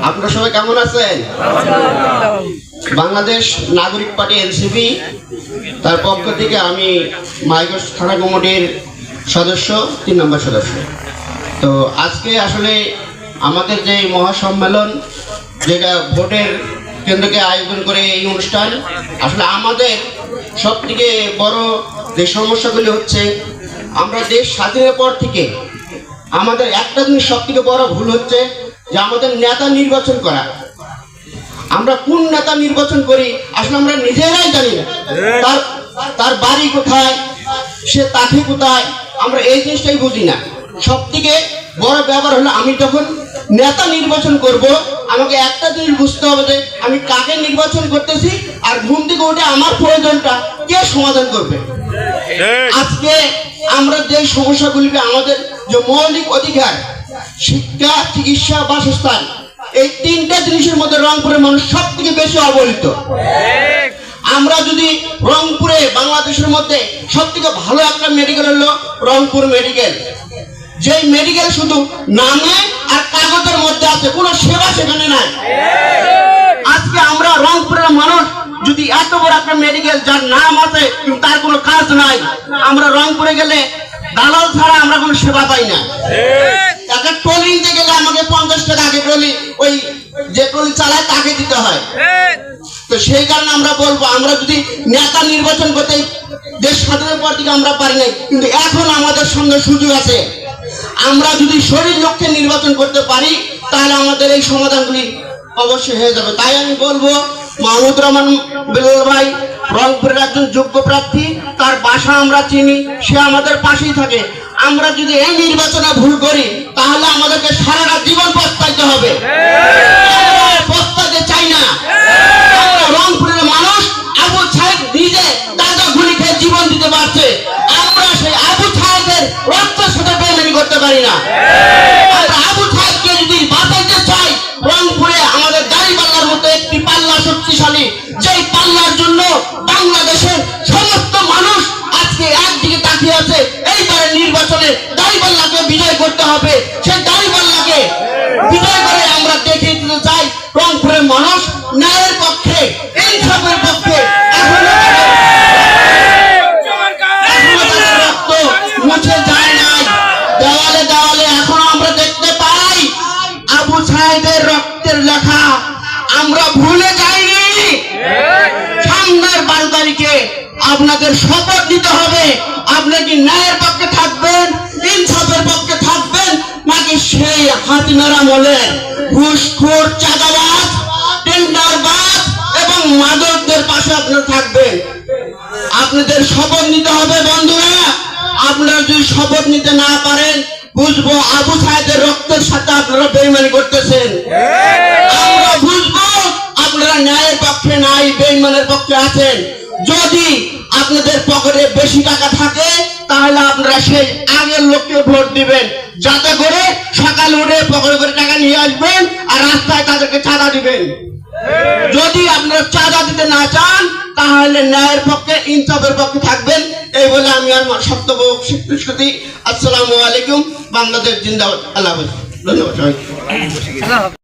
আপনারা সবাই কেমন আছেন? বাংলাদেশ নাগরিক পার্টি এনসিপি তার পক্ষ থেকে আমি মাইগঞ্জ থানা কমিটির সদস্য 3 নম্বর সদস্য। তো আজকে আসলে আমাদের যে মহাসম্মেলন যেটা ভোটের কেন্দ্রকে আয়োজন করে এই অনুষ্ঠান, আসলে আমাদের সব থেকে বড় যে সমস্যাগুলি হচ্ছে, আমরা দেশ স্বাধীনের পর থেকে আমাদের একটা জিনিস সব থেকে বড় ভুল হচ্ছে যে আমাদের নেতা নির্বাচন করা। আমরা কোন নেতা নির্বাচন করি আসলে আমরা নিজেরাই জানি না। তার বাড়ি কোথায়, সে তাকে কোথায়, আমরা এই জিনিসটাই বুঝি না। সব থেকে বড় ব্যাপার হলো আমি যখন নেতা নির্বাচন করব, আমাকে একটা জিনিস বুঝতে হবে যে আমি কাকে নির্বাচন করতেছি আর ঘুম থেকে উঠে আমার প্রয়োজনটা কে সমাধান করবে। আজকে আমরা যে সমস্যাগুলিকে, আমাদের যে মৌলিক অধিকার শিক্ষা, চিকিৎসা, বাসস্থান, এই 3টা জিনিসের মধ্যে রংপুরের মানুষ সব থেকে বেশি অবহেলিত। আমরা যদি রংপুরে, বাংলাদেশের মধ্যে সব থেকে ভালো একটা মেডিকেল হলো রংপুর মেডিকেল, যে মেডিকেল শুধু নামে আর কাগজের মধ্যে আছে, কোনো সেবা সেখানে নাই। আজকে আমরা রংপুরের মানুষ যদি এত বড় একটা মেডিকেল যার নাম আছে কিন্তু তার কোনো কাজ নাই, আমরা রংপুরে গেলে দালাল ছাড়া আমরা কোনো সেবা পাই না। একটা ট্রলি নিতে গেলে আমাকে 50 টাকা আগে ট্রলি, ওই যে ট্রলি চালায় তাকে দিতে হয়। তো সেই কারণে আমরা বলবো, আমরা যদি নেতা নির্বাচন করতে দেশ স্বাধীনের পর থেকে আমরা পারি নাই, কিন্তু এখন আমাদের সঙ্গে সুযোগ আছে। আমরা যদি শরীর লক্ষ্যে নির্বাচন করতে পারি তাহলে আমাদের এই সমাধানগুলি অবশ্যই হয়ে যাবে। তাই আমি বলবো, মাহমুদ রহমান বেলাল ভাই রংপুরের একজন যোগ্য প্রার্থী, তার বাসা আমরা চিনি, সে আমাদের পাশেই থাকে। আমরা যদি এই নির্বাচনে ভুল করি তাহলে আমাদেরকে সারাটা জীবন পস্তাইতে হবে। পস্তাতে চাই না। আমরা রংপুরের মানুষ, আবু সাহেব নিজে দাদা গুলি খেয়ে জীবন দিতে পারছে, আমরা সেই আবু সাহেবের রক্তের সাথে বেইমানি করতে পারি না। আমরা আবু সাহেবকে যদি বাঁচাইতে চাই, রংপুরে আমাদের দাড়িপাল্লার মতো একটি পাল্লা শক্তিশালী, যেই পাল্লার জন্য বাংলাদেশের সমস্ত মানুষ আজকে একদিকে তাকিয়ে আছে। এইবারের নির্বাচনে দাড়িপাল্লাকে বিজয় করতে হবে। সেই দাড়িপাল্লাকে বিজয় করে আমরা দেখিয়ে দিতে চাই রংপুরের মানুষ ন্যায়ের পক্ষে, ইনসাফের পক্ষে। মুছে যায় নাই, দেওয়ালে দেওয়ালে এখনো আমরা দেখতে পাই আবু সাহেবের রক্তের লেখা। আমরা ভুলে যাইনি। সামনের 12 তারিখে আপনাদের শপথ নিতে হবে। আপনি কি ন্যায়ের পক্ষে থাকবেন, ইনসাফের পক্ষে থাকবেন, নাকি সেই হাতিনার আমলের ঘুষখোর, চাঁদাবাজ, টেন্ডারবাজ এবং মাদকদের পাশে আপনারা থাকবেন? আপনাদের শপথ নিতে হবে বন্ধুরা। আপনারা যদি শপথ নিতে না পারেন, বুঝবো আবু সাহেবের রক্তের সাথে আপনারা বেইমানি করতেছেন। আমরা বুঝবো আপনারা ন্যায়ের পক্ষে নাই, বেইমানের পক্ষে আছেন। যদি আপনাদের পকেটে বেশি টাকা থাকে তাহলে আপনারা সেই আগের লোককে ভোট দিবেন, যাতে করে সকালে উঠে পকেটে করে টাকা নিয়ে আসবেন আর রাস্তায় তাদেরকে চাঁদা দিবেন। যদি আপনারা চাঁদা দিতে না চান তাহলে ন্যায়ের পক্ষে, ইনসাফের পক্ষে থাকবেন। এই বলে আমি আমার বক্তব্য শেষ করছি। আসসালামু আলাইকুম। বাংলাদেশ জিন্দাবাদ। আল্লাহ হাফেজ। ধন্যবাদ।